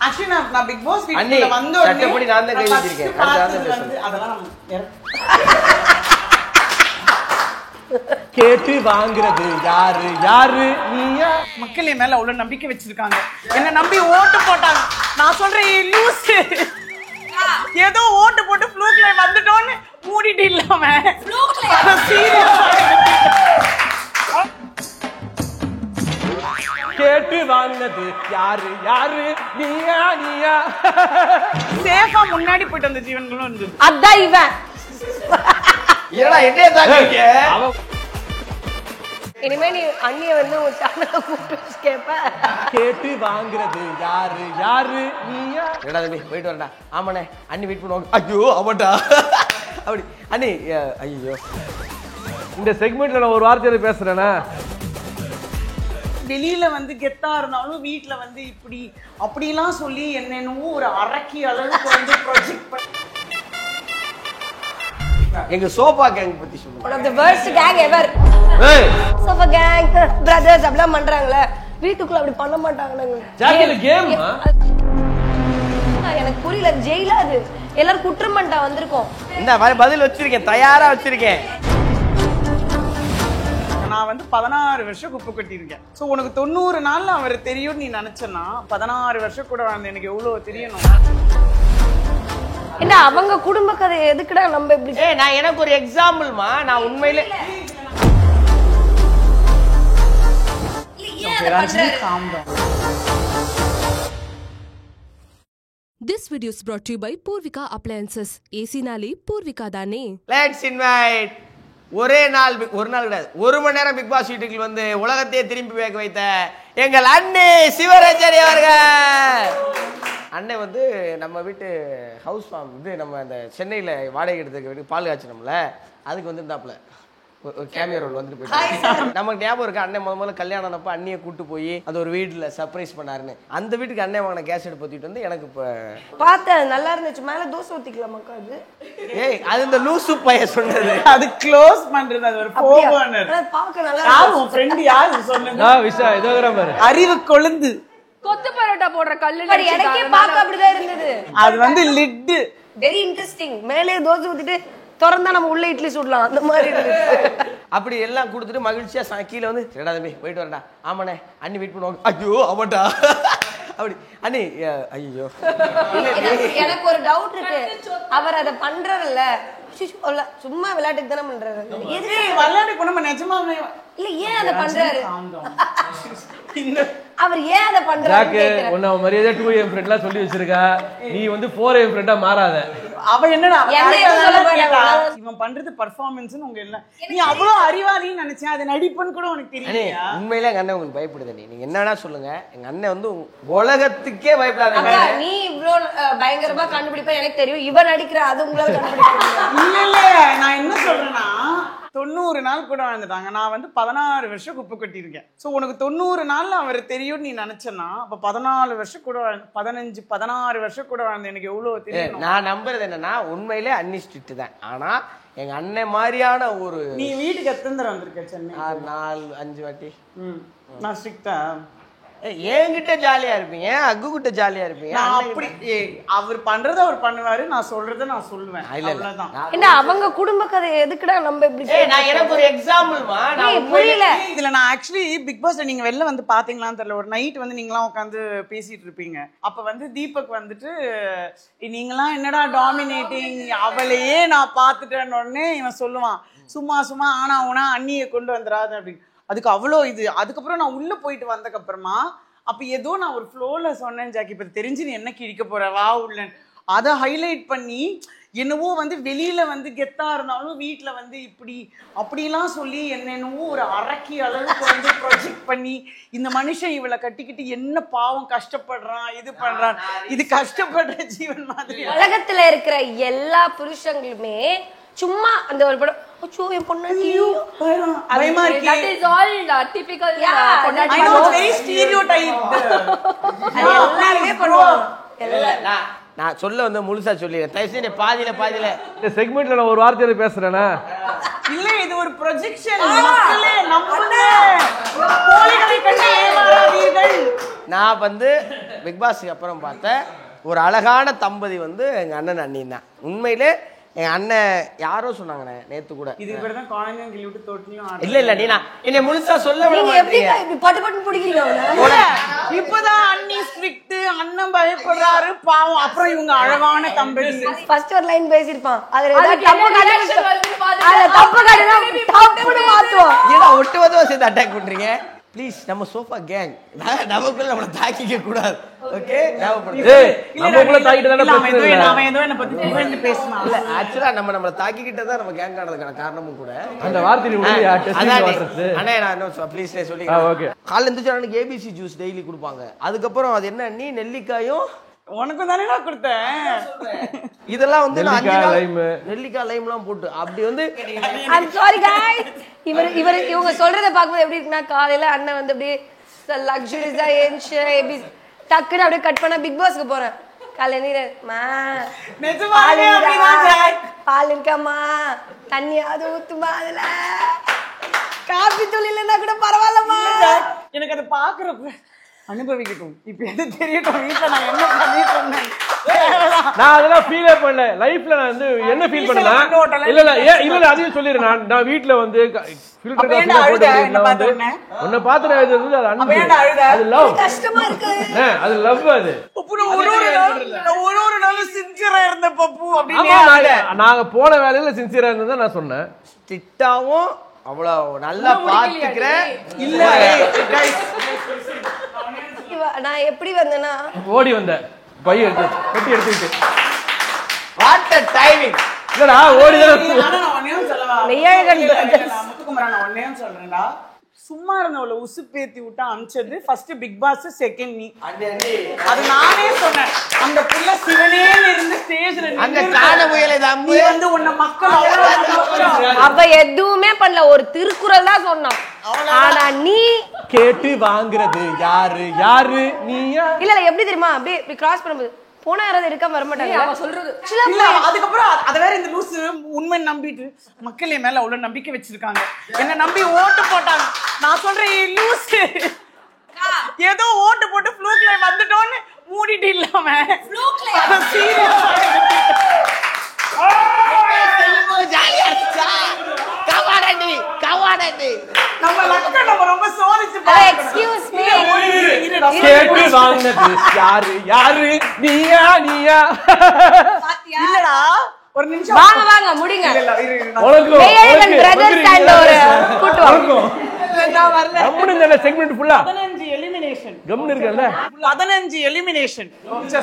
Actually நான் big pass வீட்டுக்குள்ள வந்த உடனே சட்டப்படி நான் தான் கை வச்சிருக்கேன். அதெல்லாம் கேட்டு வாங்குறது யாரு யாரு நீயா? மக்கள் என் மேல அவ்வளவு நம்பிக்கை வச்சிருக்காங்க, என்ன நம்பி ஓட்டு போட்டாங்க. நான் சொல்றேன் லூசு, ஏதோ ஓட்டு போட்டு ஃப்ளூக்ல வந்துட்டோன்னு மூடிட்டு இல்லாம கேட்டு வாங்கினது யாரு யாரு நீயா நீயா? சேஃபா முன்னாடி போயிட்டு அந்த ஜீவன்களும் இருந்தது. அதான் இவன் ஏடா என்னைய தாக்கிங்க. இனிமே நீ அண்ணிய வந்து உன் சேனலை கூப்பிட்டு கேட்ப. கேட்டு வாங்குறது யாரு யாரு நீயா? ஏடா தம்பி போயிட்டு வரடா. ஆமாண்ணே அண்ணி வெயிட் பண்ணுவாங்க. ஐயோ ஆமாட்டா அப்படி அண்ணி ஐயோ. இந்த செக்மெண்ட்ல நான் ஒரு வார்த்தையில பேசுறேன்னா, வெளியில வந்து கெத்தா இருந்தாலும் வீட்டுல வந்து இப்படி அப்படிலாம் சொல்லி என்னென்னவோ ஒரு அரக்கி அளவுக்கு வந்து ப்ரொஜெக்ட் பண்ணி எங்க சோபா கேங் பத்தி சொல்லுங்க. One of the worst gang ever. Sofa gang brothers அப்படிலாம் பண்றாங்களே, வீட்டுக்குள்ள அப்படி பண்ண மாட்டாங்க. ஜாக்கில கேம் எனக்கு புரியல. ஜெயிலா அது எல்லாரும் குற்றம் பண்ணிட்டா வந்திருக்கோம். இந்த பதில் வச்சிருக்கேன், தயாரா வச்சிருக்கேன். நான் வந்து 16 வருஷம் குப்பை கட்டியிருக்கேன். ஸோ உனக்கு 90 நாள்ல அவர் தெரியும் நீ நினைச்சனா 16 வருஷம் கூட வாழ்ந்து எனக்கு எவ்வளவு தெரியணும். என்ன அவங்க குடும்ப கதை எதுக்குடா நம்ம இப்படி? நான் எனக்கு ஒரு எக்ஸாம்பிள்மா, நான் உண்மையிலே This video is brought to you by Purvika Appliances. AC நாளே பூர்விகா தானே. லெட்ஸ் இன்வைட் ஒரு நாள் கிடையாது, 1 மணி நேரம் பிக் பாஸ் வீட்டுக்கு வந்து உலகத்தையே திரும்பி பார்க்க வைத்த எங்கள் அண்ணே சிவரஞ்சனி அவர்கள். அண்ணன் வந்து நம்ம வீட்டு ஹவுஸ் ஃபார்ம் இது நம்ம அந்த சென்னையில் வாடகை எடுத்துக்க பால் காய்ச்சினோம்ல, அதுக்கு வந்துருந்தாப்புல ஒரு கேமியோ ரோல் வந்துட்டு போயிட்டு நமக்கு ஞாபகம் இருக்கு. அண்ணன் முதல்ல கல்யாணம் அப்போ அண்ணியை கூட்டு போய் அது ஒரு வீட்டில் சர்ப்ரைஸ் பண்ணாருன்னு. அந்த வீட்டுக்கு அண்ணன் வாங்கின கேஸ் எடுத்து பற்றிட்டு வந்து எனக்கு இப்போ பார்த்தேன் நல்லா இருந்துச்சு. மேலே தோசை ஊற்றிக்கலாமாக்கா? அது அது இந்த லூசு பைய சொன்னது, அது க்ளோஸ் பண்றது, அது ஒரு போவானர். பார்க்க நல்லா யார் உன் ஃப்ரெண்ட் யாரு சொன்னது? விஷா இதோ பாரு, அறிவு கொழுந்து கொத்து பரோட்டா போடுற கல்லு எனக்கே பார்க்க அப்படிதான் இருந்தது. அது வந்து லிட் வெரி இன்ட்ரெஸ்டிங். மேலே தோசை ஊத்திட்டு திறந்தா நம்ம உள்ள இட்லி சுடலாம், அந்த மாதிரி அப்படி எல்லாம் கொடுத்துட்டு மகிழ்ச்சியா கீழே வந்து ஏடா தம்பி போயிட்டு வரடா. ஆமாண்ணே அண்ணி வெயிட் பண்ணுவாங்க. ஐயோ ஆமாட்டா அப்படி அண்ணி ஐயோ. எனக்கு ஒரு டவுட் இருக்கு, அவர் அதை பண்றாருல்ல சும்மா விளையாட்டுக்கு தானே பண்றாரு. விளையாட்டு நம்ம நிஜமாவே இல்ல ஏன் அதை பண்றாரு? அவர் ஏன் அதை பண்றாரு? உன்ன மரியாதை 2am ஃப்ரெண்ட்லாம் சொல்லி வச்சிருக்கா, நீ வந்து 4am ஃப்ரெண்டா மாறாத. அவ என்னடா இவன் பண்றது பெர்ஃபார்மன்ஸ்னு உங்க இல்ல, நீ அவ்வளவு அறிவாளின்னு நினைச்சேன், அது நடிப்புன்னு கூட உனக்கு தெரியலையா? உண்மையிலே எங்க அண்ணன் உங்களுக்கு பயப்படுது. நீங்க என்ன வேணா சொல்லுங்க, எங்க அண்ணன் வந்து உலகத்துக்கே பயப்படாத. நீ இவ்வளவு பயங்கரமா கண்டுபிடிப்ப எனக்கு தெரியும், இவன் நடிக்கிற அது உங்களால கண்டுபிடிக்க இல்ல இல்ல. நான் என்ன சொல்றேன்னா 90 நாள் கூட வாழ்ந்துட்டாங்க. நான் வந்து 16 வருஷம் குப்பை கட்டியிருக்கேன். ஸோ உனக்கு 90 நாள்ல அவர் தெரியும் நீ நினைச்சனா அப்ப 14 வருஷம் கூட 16 வருஷம் கூட வாழ்ந்து எனக்கு எவ்வளவு தெரியும். நான் நம்புறது என்னன்னா உண்மையிலே அன்னி ஸ்ட்ரிக்ட் தான். ஆனா எங்க அண்ணன் மாதிரியான ஒரு நீ வீட்டுக்கு எத்தனை தடவை வந்திருக்க சென்னை? 4-5 வாட்டி. நான் ஸ்ட்ரிக்ட்டா? என்கிட்ட ஜாலியா இருப்பீங்க, அக்கு கிட்ட ஜாலியா இருப்பீங்க. அப்படி அவர் பண்றத அவர் பண்ணுவாரு, நான் சொல்றத நான் சொல்லுவேன். என்ன அவங்க குடும்ப கதை எதுக்குடா நம்ம இப்படி? நான் எனக்கு ஒரு எக்ஸாம்பிள்மா, நான் புரியல. இதுல நான் ஆக்சுவலி பிக் பாஸ்ல நீங்க வெளில வந்து பாத்தீங்களான்னு தெரியல, ஒரு நைட் வந்து நீங்களாம் உட்காந்து பேசிட்டு இருப்பீங்க. அப்ப வந்து தீபக் வந்துட்டு நீங்களாம் என்னடா டாமினேட்டிங், அவளையே நான் பாத்துட்டேன்னு உடனே இவன் சொல்லுவான், சும்மா சும்மா ஆனா உனா அண்ணியை கொண்டு வந்துடாது அப்படின்னு. அதுக்கு அவ்வளோ இது. அதுக்கப்புறம் நான் உள்ள போயிட்டு வந்ததுக்கு அப்புறமா அப்ப ஏதோ நான் ஒரு ஃப்ளோல சொன்னேன், ஜாக்கி இப்ப தெரிஞ்சு நீ என்ன கிழிக்க போற வா உள்ள, அதை ஹைலைட் பண்ணி என்னவோ வந்து வெளியில வந்து கெத்தா இருந்தாலும் வீட்டுல வந்து இப்படி அப்படிலாம் சொல்லி என்னென்னவோ ஒரு அரக்கி அளவுக்கு வந்து ப்ரொஜெக்ட் பண்ணி இந்த மனுஷன் இவளை கட்டிக்கிட்டு என்ன பாவம் கஷ்டப்படுறான், இது பண்றான், இது கஷ்டப்படுற ஜீவன் மாதிரி. உலகத்துல இருக்கிற எல்லா புருஷங்களுமே சும்மா அந்த ஒரு படம் என் பொண்ணாட்டி பயமா இருக்கு. That is all typical. I know it's very stereotyped. எல்லாருமே பண்ணுவாங்க. நான் சொல்ல வந்து முழுசா சொல்லிடுறேன், தயவு செஞ்சு பாதியில இந்த செக்மெண்ட்ல நான் ஒரு வார்த்தையில பேசுறேன்னா, இல்ல இது ஒரு ஒரு ப்ரொஜெக்ஷன். மக்களே நம்புங்க, கோழிகளை கண்டு ஏமாறாதீர்கள். நான் வந்து பிக் பாஸ்க்கு அப்புறம் பார்த்தேன் ஒரு அழகான தம்பதி வந்து எங்க அண்ணன் அண்ணின் தான். உண்மையிலே என் அண்ணன் யாரோ சொன்னாங்கண்ணே நேத்து கூட. இதுக்கு பேர் தான் குழந்தைங்க கிள்ளி விட்டு தொட்டிலும். இல்ல நீ நான் என்னை முழுசா சொல்ல விட நீங்க எப்படி மாட்டீங்க. இப்படி பட்டு பட்டு பிடிக்கிறீங்க அவனை? இப்பதான் அண்ணி ஸ்ட்ரிக்ட், அண்ணன் பயப்படுறாரு பாவம். அப்புறம் இவங்க அழகான தம்பதி. ஃபர்ஸ்ட் ஒரு லைன் பேசிருப்பான், அதுல ஏதாவது தப்பு காட்டுனா அதுல தப்பு காட்டுனா தப்புன்னு மாத்துவோம். ஏன்னா ஒட்டுவதோ சேர்த்து அட்டாக் பண்றீங்க. ப்ளீஸ் நம்ம சோஃபா கேங் நமக்குள்ள நம்மளை தாக்கிக்க கூடாது. ஓகே நமக்குள்ள தாக்கிட்டு தானே பேசினான். இல்ல ஆக்சுவலா நம்மளை தாக்கிக்கிட்டதான் நம்ம கேங் ஆனதுக்கான காரணமும் கூட அந்த வார்த்தை. அண்ணே நான் ப்ளீஸ் சொல்லி காலைல இருந்துச்சு ஏபிசி ஜூஸ் டெய்லி கொடுப்பாங்க. அதுக்கப்புறம் அது என்ன நீ நெல்லிக்காயும் உனக்கும் தானே நான் கொடுத்தேன். இதெல்லாம் வந்து நெல்லிக்காய் லைம்லாம் போட்டு அப்படி வந்து I'm sorry guys. இவங்க சொல்றத பாக்கும்போது எப்படி இருக்குன்னா, காலையில அண்ணன் வந்து அப்படியே லக்ஸுரியஸா ஏஞ்சி டக்குன்னு அப்படியே கட் பண்ண பிக் பாஸ்க்கு போறேன். காலையில பால் இருக்காமா, தண்ணியாவது ஊத்துமா, அதுல காபி தூள் இல்லைன்னா கூட பரவாயில்லமா. எனக்கு அதை பாக்குறப்ப அனுபவிக்கட்டும். இப்ப எது தெரியட்டும் வீட்டுல நான் என்ன பண்ணிட்டு இருந்தேன். நான் அதெல்லாம் ஃபீலே பண்ணல. லைஃப்ல நான் வந்து என்ன ஃபீல் பண்ணனா, இல்ல அதையும் சொல்லிடுறேன். நான் வீட்ல வந்து ஃபில்டர் காஃபி போட்டு உன்னை பார்த்து அது வந்து அது அன்பு, அது லவ். கஷ்டமா இருக்கு. அது லவ். அது ஒரு நாள் சின்சியரா இருந்த பப்பு அப்படின்னு நாங்க போன வேலையில சின்சியரா இருந்ததை நான் சொன்னேன். திட்டாவும் அவ்வளவு நல்லா பாத்துக்கிறேன். இல்ல நான் எப்படி வந்தேன்னா ஓடி வந்தேன் பைய எடுத்து பெட்டி எடுத்துக்கிட்டு. What a timing. இல்லடா ஓடிதான் முத்துக்குமரன் நான் ஒன்னே சொல்றேன்டா. சும்மா இருந்தவள உசுப்பேத்தி விட்டா அமிச்சது ஃபர்ஸ்ட் பிக் பாஸ், செகண்ட் நீ. அது நானே சொன்னேன். அந்த புள்ள சிவனேல இருந்து ஸ்டேஜ்ல அந்த காண முயலை தம்பி வந்து உன்ன மக்கள் அவ எதுவுமே பண்ணல, ஒரு திருக்குறள் தான் சொன்னான். ஆனா நீ கேட்டு வாங்குறது யாரு யாரு நீயா? இல்ல எப்படி தெரியுமா, அப்படியே கிராஸ் பண்ணும்போது போனா யாராவது எடுக்காம வர மாட்டாங்க. அவ சொல்றது அதுக்கப்புறம் அத வேற இந்த லூசு உண்மை நம்பிட்டு மக்கள் என் மேல அவ்வளவு நம்பிக்கை வச்சிருக்காங்க, என்ன நம்பி ஓட்டு போட்டாங்க. நான் சொல்றேன் லூசு, ஏதோ ஓட்டு போட்டு ஃப்ளூக்ல வந்துட்டோன்னு மூடிட்டு இல்லாம நம்ம லக்க நம்ம ரொம்ப சோதிச்சு எக்ஸ்கியூஸ் மீ, கேட்டு வாங்குனது யாரு யாரு நீயா நீயா? இல்லடா ஒரு நிமிஷம் வாங்க வாங்க முடிங்க. உனக்கு மேயர் பிரதர்ஸ் அண்ட் ஒரு கூட்டு வாங்க. நான் வரல. கம்முனு இந்த செக்மெண்ட் ஃபுல்லா 15 எலிமினேஷன். கம்முனு இருக்கல. 15 elimination.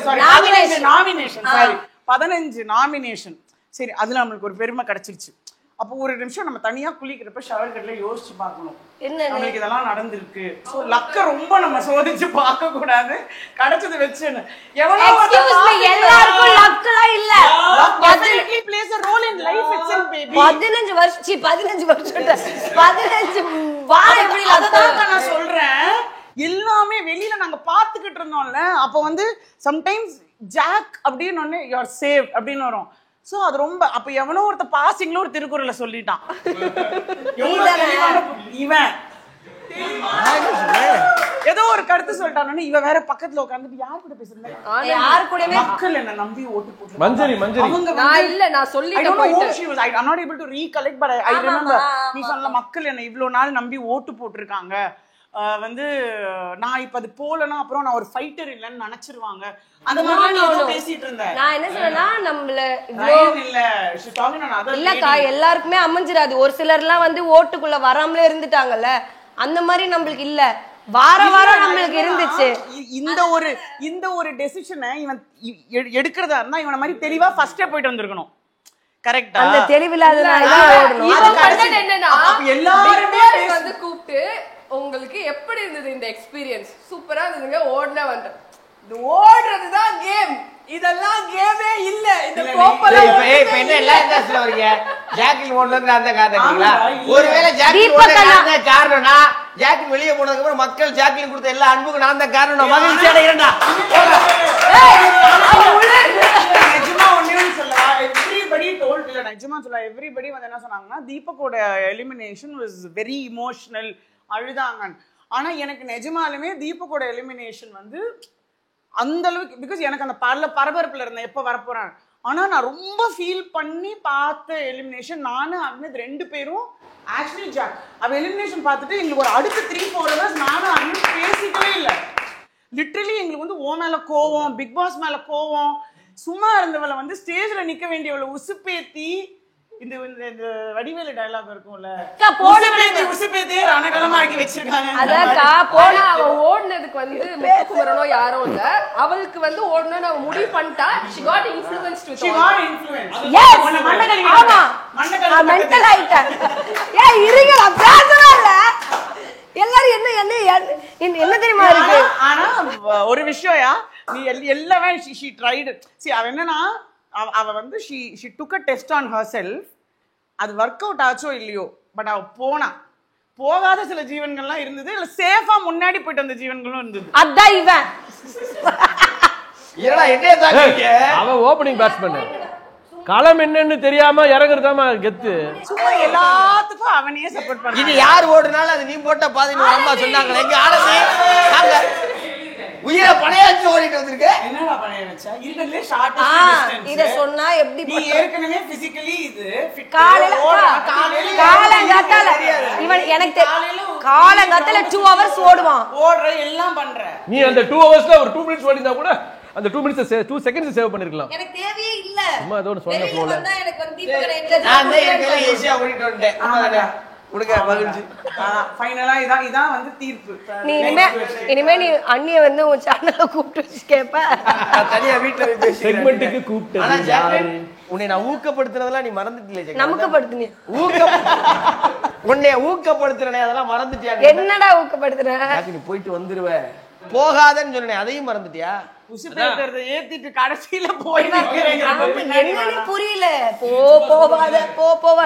Sorry nomination. Sorry 15 nomination. சரி அதுல நமக்கு ஒரு பெருமை கிடைச்சிருச்சு. அப்போ ஒரு நிமிஷம் நம்ம தனியா குளிக்கிறப்ப ஷவர் கட்ல யோசிச்சு பார்க்கணும், நம்மளுக்கு இதெல்லாம் நடந்திருக்கு. சோ லக்க ரொம்ப நம்ம சோதிச்சு பார்க்க கூடாது. கிடைச்சது வெச்சுன்னு எல்லாருக்கும் லக்லாம் இல்ல. definitely plays a role in life itself baby. 15 வருஷம் 15 வாரம் எப்படி லக்க நான் சொல்றேன். எல்லாமே வெளியில நாங்க பாத்துக்கிட்டு இருந்தோம்ல, அப்ப வந்து சம்டைம்ஸ் ஜாக் அப்படின்னு ஒண்ணு யூ ஆர் சேவ் அப்படின்னு வரும். சோ அது ரொம்ப அப்ப எவனோ ஒருத்த பாசிங்ல ஒரு திருக்குறளை சொல்லிட்டான். இவன் ஏதோ ஒரு கருத்து சொல்லிட்டானே, இவ வேற பக்கத்துல உட்கார்ந்துட்டு யார் கூட பேசுறீங்க, யார் கூடவே மக்கள் என்ன நம்பி ஓட்டு போட்டு மஞ்சரி நான் இல்ல நான் சொல்லிட்டேன் போயிட்டு I am not able to recollect but I remember நீ சொன்ன மக்கள் என்ன இவ்ளோ நாள் நம்பி ஓட்டு போட்டுருக்காங்க, வந்து நான் இப்ப அது போலனா அப்புறம் நான் ஒரு ஃபைட்டர் இல்லன்னு நினைச்சிருவாங்க. அந்த மாதிரி நான் பேசிட்டு இருந்தேன். நான் என்ன சொன்னேன்னா நம்மள இவ்ளோ இல்ல she talking on other இல்லக்கா எல்லாருக்குமே அமைஞ்சிராது. ஒரு சிலர்லாம் வந்து ஓட்டுக்குள்ள வராமலே இருந்துட்டாங்கல்ல, அந்த மாதிரி நம்மளுக்கு இல்ல, வாரம் நம்மளுக்கு இருந்துச்சு. இந்த ஒரு டெசிஷனை இவன் எடுக்கிறதா இருந்தா இவன மாதிரி தெளிவா ஃபர்ஸ்டே போயிட்டு வந்திருக்கணும். கரெக்ட்டா? அந்த தெளிவில்லாதனால என்னன்னா எல்லாருமே வந்து கூப்பிட்டு உங்களுக்கு எப்படி இருந்தது இந்த எக்ஸ்பீரியன்ஸ்? சூப்பரா இருந்ததுங்க, ஓடுனா வந்து இது ஓடுறதுதான் கேம், இதெல்லாம் கேமே இல்ல. இந்த கோப்பல இப்ப என்ன எல்லாம் இன்ட்ரெஸ்ட்ல வரீங்க? ஜாக்கில் ஓடுனது அந்த காரணங்களா? ஒருவேளை ஜாக்கில் ஓடுனது காரணம்னா ஜாக்கில் வெளிய போனதுக்கு அப்புறம் மக்கள் ஜாக்கில் கொடுத்த எல்லா அன்புக்கும் நான் தான் காரணம். மகிழ்ச்சி அடைகிறேன்டா. நிஜமா ஒண்ணே சொல்லவா? everybody told இல்ல நிஜமா சொல்ல எவ்ரிபடி வந்து என்ன சொன்னாங்கன்னா தீபக்கோட எலிமினேஷன் வாஸ் வெரி இமோஷனல், அழுதாங்க. ஆனா எனக்கு நிஜமாலுமே தீபக்கோட எலிமினேஷன் வந்து அந்த அளவுக்கு, பிகாஸ் எனக்கு அந்த பரபரப்புல இருந்தேன் எப்போ வரப்போறாங்க. ஆனா நான் ரொம்ப ஃபீல் பண்ணி பார்த்த எலிமினேஷன் நானும் அமித் 2 பேரும். ஆக்சுவலி அவ எலிமினேஷன் பார்த்துட்டு எங்களுக்கு ஒரு அடுத்த 3-4 hours நானும் அமித் பேசிக்கவே இல்லை. லிட்ரலி எங்களுக்கு வந்து ஓ மேல கோவம், பிக் பாஸ் மேல கோவம், சும்மா இருந்தவளை வந்து ஸ்டேஜ்ல நிக்க வேண்டியவளை உசுப்பேத்தி, இந்த வடிவேலு டயலாக் இருக்கும்ல, உசுப்பேத்தி ரணகலமாக்கி வச்சிருக்காங்க. அதான்க்கா போனா அவ ஓடுனதுக்கு வந்து முத்துக்குமரனோ யாரோ இல்ல, அவளுக்கு வந்து ஓடணும்னு அவ முடிவு பண்ணிட்டா. she got influenced with ஆமா மென்டல் ஆயிட்டேன். ஏய் இருங்க நான் பேசவே இல்ல. எல்லாரும் என்ன தெரியுமா இருக்கு. ஆனா ஒரு விஷயம்யா, நீ எல்லாமே she tried. see அவ என்னன்னா அவ வந்து she took a test on herself. அது ஒர்க் அவுட் ஆச்சோ இல்லையோ, பட் அவ போகாத சில ஜீவன்கள்லாம் இருந்தது, இல்ல சேஃபா முன்னாடி போயிட்டு வந்த ஜீவன்களும் இருந்தது. அதான் இவன் அவன் ஓபனிங் பேட்ஸ்மேன், களம் என்னன்னு தெரியாம இறங்குறதாமா கெத்து. சும்மா எல்லாத்துக்கும் அவனையே சப்போர்ட் பண்ண. இது யார் ஓடுனாலும் அது நீ போட்ட பாதின்னு அம்மா சொன்னாங்களே, எங்க ஆனந்தி உயிரை பணையாச்சு ஓடிட்டு வந்திருக்க. என்னடா பணைய வச்சா? இருக்கறதுல ஷார்ட்டஸ்ட் டிஸ்டன்ஸ். இத சொன்னா எப்படி நீ ஏற்கனவே பிசிக்கலி இது காலங்காத்தால இவன் எனக்கு காலங்காத்தால 2 hours ஓடுவான், ஓடுற எல்லாம் பண்ற. நீ அந்த 2 hours ஒரு 2 minutes ஓடினா கூட அந்த 2 minutes 2 seconds சேவ் பண்ணிருக்கலாம். எனக்கு தேவையே இல்ல. அம்மா அதோட சொன்ன போல எனக்கு வந்து தீபக் நைட்ல நான் ஏற்கனவே ஈஸியா ஓடிட்டு வந்துட்டேன். அம்மா உனக்கு மகிழ்ச்சி. ஃபைனலா இதான் வந்து தீர்ப்பு. நீ இனிமே நீ அண்ணிய வந்து உன் சேனல்ல கூப்பிட்டு வச்சு கேப்ப. தனியா வீட்ல போய் பேசி செக்மென்ட்க்கு கூப்பிட்டது யாரு? உன்னை நான் ஊக்கப்படுத்துறதெல்லாம் நீ மறந்துட்டீங்களே. நமக்குப்படுத்துனீ. உன்னை ஊக்கப்படுத்துறனே அதெல்லாம் மறந்துட்டியா? என்னடா ஊக்கப்படுத்துற? நீ போயிட்டு வந்துருவ, போகாதன்னு சொன்னேன், அதையும் மறந்துட்டியா? உசுப்பேத்துறத ஏத்திட்டு கடைசியில போய் என்னன்னு புரியல. போவாத போவ.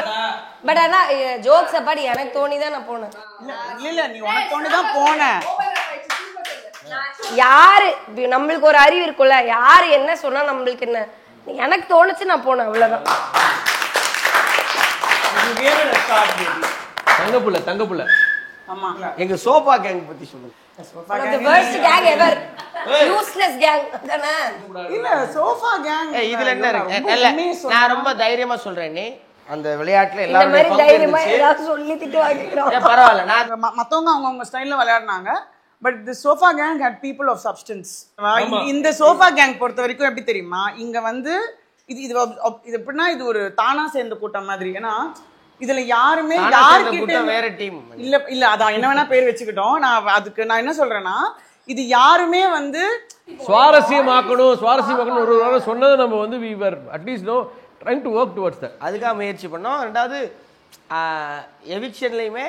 பட் ஆனா ஜோக்ஸ் அப்பாடி எனக்கு தோணிதான் நான் போனேன். இல்ல நீ உனக்கு தோணிதான் போன. யாரு நம்மளுக்கு ஒரு அறிவு இருக்குல்ல, யாரு என்ன சொன்னா நம்மளுக்கு என்ன, எனக்கு தோணுச்சு நான் போனேன், அவ்வளவுதான். தங்கப்புள்ள ஆமா. எங்க சோபா கேங் பத்தி சொல்லுங்க. the worst gang ever, useless gang. அதானே? இல்ல சோஃபா கேங் இதுல என்ன இருக்கு? இல்ல நான் ரொம்ப தைரியமா சொல்றேன், நீ அந்த விளையாட்டுல இந்த மாதிரி எல்லாரும் தைரியமா ஏதாவது சொல்லி திட்டு வாங்கிக்கிறோம். பரவாயில்ல. நான் மத்தவங்க அவங்க ஸ்டைல்ல விளையாடுனாங்க. But the sofa gang had people of substance. இந்த சோஃபா கேங் பொறுத்த வரைக்கும் எப்படி தெரியுமா, இங்க வந்து இது எப்படின்னா இது ஒரு தானா சேர்ந்த கூட்டம் மாதிரி. ஏன்னா இதுல யாருமே யார்கிட்ட வேற டீம் இல்ல அதான் என்ன வேணா பேர் வச்சுக்கிட்டோம். நான் என்ன சொல்றேன்னா, இது யாருமே வந்து சுவாரஸ்யமாக்கணும் ஒரு வாரம் சொன்னது நம்ம வந்து we were at least trying to work towards that. அதுக்காக முயற்சி பண்ணோம். ரெண்டாவது எவிக்ஷன்லையுமே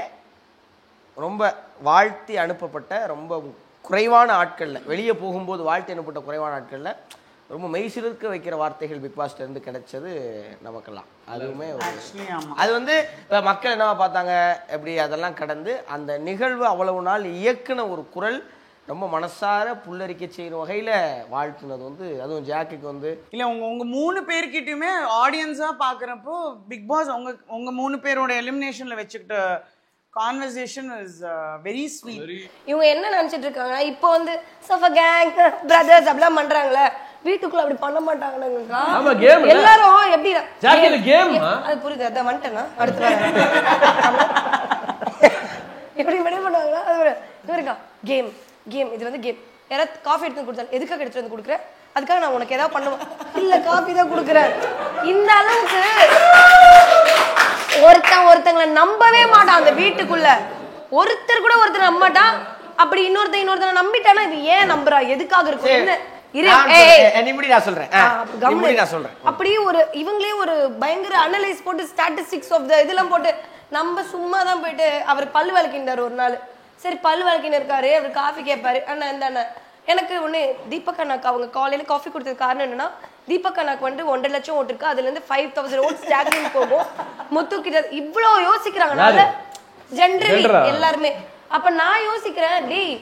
ரொம்ப வாழ்த்தி அனுப்பப்பட்ட ரொம்ப குறைவான ஆட்களில், வெளியே போகும்போது வாழ்த்தி அனுப்பப்பட்ட குறைவான ஆட்களில் ரொம்ப மெய்சிலிருக்க வைக்கிற வார்த்தைகள் பிக் பாஸ்ல இருந்து கிடைச்சது நமக்கெல்லாம். அதுவுமே அது வந்து இப்போ மக்கள் என்னவா பார்த்தாங்க எப்படி, அதெல்லாம் கடந்து அந்த நிகழ்வு அவ்வளவு நாள் இயக்குன ஒரு குரல் ரொம்ப மனசார புல்லரிக்க செய்கிற வகையில் வாழ்த்துனது வந்து, அதுவும் ஜாக்குக்கு வந்து இல்லை உங்க 3 பேர்கிட்டயுமே ஆடியன்ஸாக பார்க்குறப்போ பிக் பாஸ் உங்க 3 பேரோட எலிமினேஷனில் வச்சுக்கிட்ட கான்வர்சேஷன் இஸ் வெரி ஸ்வீட். இவங்க என்ன நினைச்சிட்டு இருக்காங்கன்னா, இப்போ வந்து சோஃபா கேங் பிரதர்ஸ் அப்படிலாம் பண்றாங்களே, வீட்டுக்குள்ள அப்படி பண்ண மாட்டாங்கன்னு. ஆமா கேம் எல்லாரும் எப்படி ஜாக்கில கேம் அது புரியுது. அத வந்துட்டேனா அடுத்து வர எப்படி பண்ணுவாங்க. அது இருக்கா கேம் இது வந்து கேம். யாராவது காஃபி எடுத்து கொடுத்தாலும் எதுக்காக எடுத்துட்டு வந்து கொடுக்குறேன், அதுக்காக நான் உனக்கு ஏதாவது பண்ணுவேன், இல்ல காஃபி தான் கொடுக்குறேன். இந்த அளவுக்கு ஒருத்தங்களை நம்பவே மாட்டான் அந்த வீட்டுக்குள்ள. ஒருத்தர் கூட ஒருத்தர் நம்ப மாட்டான். அப்படி இன்னொருத்தனை நம்பிட்டானா இது ஏன் நம்புறா, எதுக்காக இருக்கும், என்ன அப்படி ஒரு இவங்களே ஒரு பயங்கர அனலைஸ் போட்டு ஸ்டாட்டிஸ்டிக்ஸ் ஆஃப் த இதெல்லாம் போட்டு நம்ம சும்மா தான் போயிட்டு. அவர் பல்லு விளக்கினார் ஒரு நாள். சரி பல்லு விளக்கின்னு இருக்காரு, அவர் காஃபி கேட்பாரு. அண்ணா இந்த அண்ணா எனக்கு ஒண்ணு தீபக் அண்ணாக்கு அவங்க காலையில காஃபி கொடுத்தது காரணம் என்னன்னா, தீபக் அண்ணாக்கு வந்து 1.5 லட்சம் ஓட்டு இருக்கு, அதுல இருந்து 5000 ஓட்ஸ் ஜாக்லின் போகும். முத்து கிட்ட இவ்வளவு யோசிக்கிறாங்க ஜென்ரலி எல்லாருமே. அப்ப நான் யோசிக்கிறேன், டேய்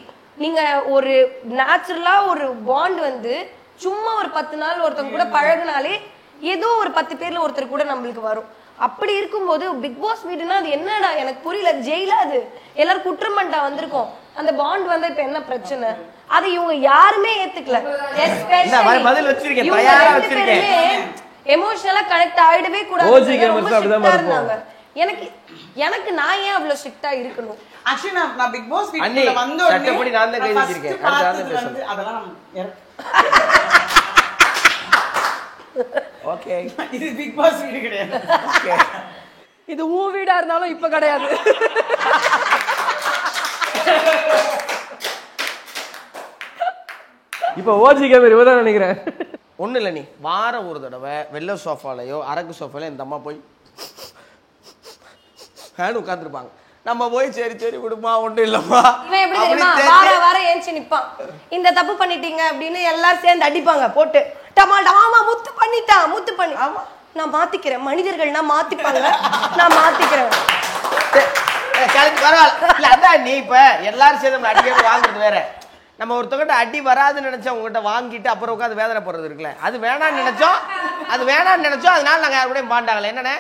நீங்க ஒரு நேச்சுரலா ஒரு பாண்ட் வந்து சும்மா ஒரு 10 நாள் ஒருத்தவங்க கூட பழகினாலே ஏதோ ஒரு 10 பேர்ல ஒருத்தர் கூட நம்மளுக்கு வரும். அப்படி இருக்கும்போது பிக் பாஸ் வீடுனா அது என்னடா எனக்கு புரியல, ஜெயிலா அது, எல்லாரும் குற்றம் பண்ணிட்டா வந்திருக்கோம், அந்த பாண்ட் வந்தா இப்ப என்ன பிரச்சனை, அது இவங்க யாருமே ஏத்துக்கல. பதில் வச்சிருக்கேன், தயாரா வச்சிருக்கேன். எமோஷனலா கனெக்ட் ஆயிடவே கூடாது. எனக்கு நான் ஏன் அவ்வளவு ஸ்ட்ரிக்ட்டா இருக்கணும்? ஆக்சுவலி நான் பிக் பாஸ் வீட்டுக்குள்ள வந்த உடனே சட்டப்படி நான் தான் கை வச்சிருக்கேன். அதெல்லாம் ஓகே, இது பிக் பாஸ் வீடு கிடையாது. ஓகே, இது உன் வீடா இருந்தாலும் இப்ப கிடையாது. இப்ப ஓஜி கேமர் இவதான் நினைக்கிறேன். ஒன்றும் இல்லை, நீ வாரம் ஒரு தடவை வெள்ளை சோஃபாலையோ அரக்கு சோஃபாலையோ இந்த அம்மா போய் ஃபேன் உட்காந்துருப்பாங்க. நம்ம போய் சரி சரி விடுமா ஒன்றும் இல்லைம்மா இவன் எப்படி தெரியுமா வாரம் ஏஞ்சி நிப்பான், இந்த தப்பு பண்ணிட்டீங்க அப்படின்னு எல்லாரும் சேர்ந்து அடிப்பாங்க போட்டு, டமால் ஆமா முத்து பண்ணிட்டான் முத்து பண்ணி, ஆமா நான் மாத்திக்கிறேன், மனிதர்கள்னா மாத்திப்பாங்க, நான் மாத்திக்கிறேன். பரவாயில்ல, அதான் நீ இப்ப எல்லாரும் சேர்ந்து அடிக்கிறது வாங்குறது வேற. நம்ம ஒருத்தவங்கிட்ட அடி வராதுன்னு நினைச்சோம் உங்ககிட்ட வாங்கிட்டு அப்புறம் உட்காந்து வேதனை போடுறது இருக்குல்ல, அது வேணான்னு நினைச்சோம் அதனால நாங்க யாரு கூட பாண்டாகல. என்னன்னு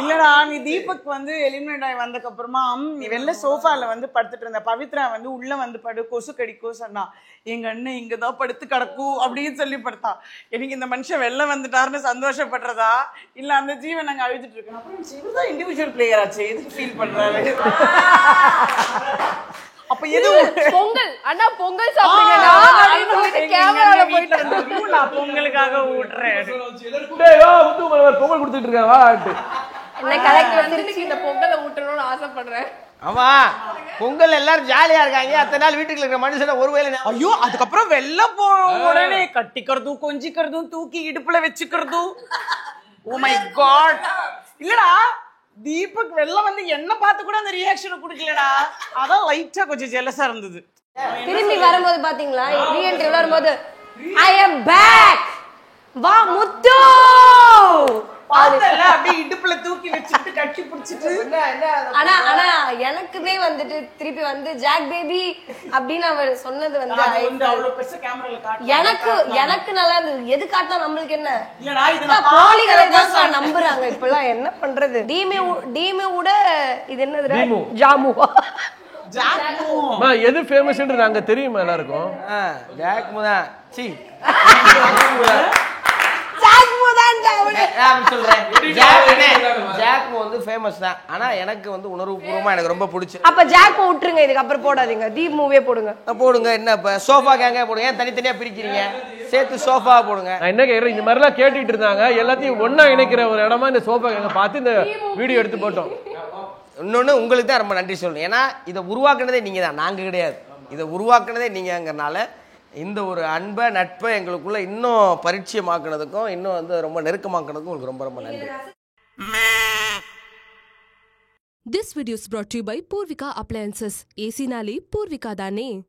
இல்லடா, நீ தீபக் வந்து எலிமினேட் ஆகி வந்ததுக்கு அப்புறமா நீ வெளில சோஃபால வந்து படுத்துட்டு இருந்த, பவித்ரா வந்து உள்ள வந்து படு கொசு கடிக்கும் சொன்னா, எங்க அண்ணன் இங்கதான் படுத்து கிடக்கும் அப்படின்னு சொல்லி படுத்தான். எனக்கு இந்த மனுஷன் வெளில வந்துட்டாருன்னு சந்தோஷப்படுறதா இல்ல அந்த ஜீவன் நாங்க அழுதுட்டு இருக்கோம். அப்புறம் சிவதான் இண்டிவிஜுவல் பிளேயர் ஆச்சு, எதுக்கு ஃபீல் பண்றாரு? அப்ப எது பொங்கல் அண்ணா பொங்கல் சாப்பிடுங்கடா கேமரால போயிட்டு நான் பொங்கலுக்காக ஊட்றேன். பொங்கல் கொடுத்துட்டு இருக்கேன் வாட்டு. என்ன கலெக்டர் இந்த பொங்கலை ஊட்டணும்னு ஆசைப்படுறேன். ஆமா, பொங்கல் எல்லாரும் ஜாலியா இருக்காங்க, அத்தனை நாள் வீட்டுக்குள்ள இருக்கிற மனுஷனை ஒருவேளை ஐயோ அதுக்கப்புறம் வெளில போன உடனே கட்டிக்கிறதும் கொஞ்சிக்கிறதும் தூக்கி இடுப்புல வச்சுக்கிறதும். Oh my God. இல்லடா தீபக் வெளில வந்து என்ன பார்த்து கூட அந்த ரியாக்ஷனை கொடுக்கலடா, அதான் லைட்டா கொஞ்சம் ஜெலஸா இருந்தது. திரும்பி வரும்போது பாத்தீங்களா ரீஎன்ட்ரி வரும்போது ஐ அம் பேக் வா முத்து பார்த்தல அப்படியே இடுப்புல தூக்கி வச்சிட்டு கட்டி பிடிச்சிட்டு. ஆனா எனக்குமே வந்துட்டு திருப்பி வந்து ஜாக் பேபி அப்படின்னு அவர் சொன்னது வந்து அவ்வளவு பெருசா கேமரால காட்டு எனக்கு நல்லா இருந்தது. எது காட்டினா நம்மளுக்கு என்ன, இல்லடா இது நான் போலிகளை தான் நம்புறாங்க இப்பெல்லாம், என்ன பண்றது. டீமே கூட இது என்னது ஜாமு ஜாக்மோ எது ஃபேமஸ்ன்றது அங்க தெரியுமா எல்லாருக்கும்? ஜாக்மோ தான். சி ஜாக்மோ வந்து ஃபேமஸ் தான். ஆனா எனக்கு வந்து உணர்வுபூர்வமா எனக்கு ரொம்ப பிடிச்சு. அப்ப ஜாக்மோ விட்டுருங்க, இதுக்கு அப்புறம் போடாதீங்க, தீப் மூவே போடுங்க. போடுங்க. என்ன இப்ப சோஃபா கேங்க போடுங்க, ஏன் தனித்தனியா பிரிக்கிறீங்க? சேர்த்து சோஃபா போடுங்க. நான் என்ன கேக்குறேன், இந்த மாதிரி எல்லாம் கேட்டுட்டு இருந்தாங்க, எல்லாத்தையும் ஒன்னா இணைக்கிற ஒரு இடமா இந்த சோஃபா கேங்க பார்த்து இந்த வீடியோ எடுத்து போட்டோம். இன்னொன்னு உங்களுக்கு தான் ரொம்ப நன்றி சொல்லணும். ஏன்னா இதை உருவாக்குனதே நீங்க தான், நாங்க கிடையாது. இதை உருவாக்குனதே நீங்கங்கிறனால இந்த ஒரு அன்பை நட்பை எங்களுக்குள்ள இன்னும் பரிச்சயமாக்குனதுக்கும் இன்னும் வந்து ரொம்ப நெருக்கமாக்குனதுக்கும் உங்களுக்கு ரொம்ப ரொம்ப நன்றி. This video is brought to you by Purvika Appliances. AC Nali Purvika Dane.